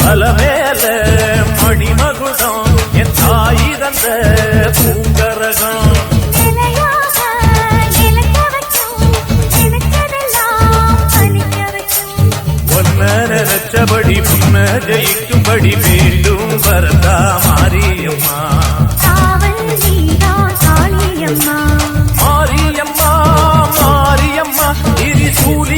அலமேல மணிமகுடம் என் தாய் தந்த பூங்கரகம் நினைச்சபடி முன்ன ஜெயிக்கும்படி வேண்டும் வரதா மாரியம்மா மாரியம்மா மாரியம்மா திரிசூலி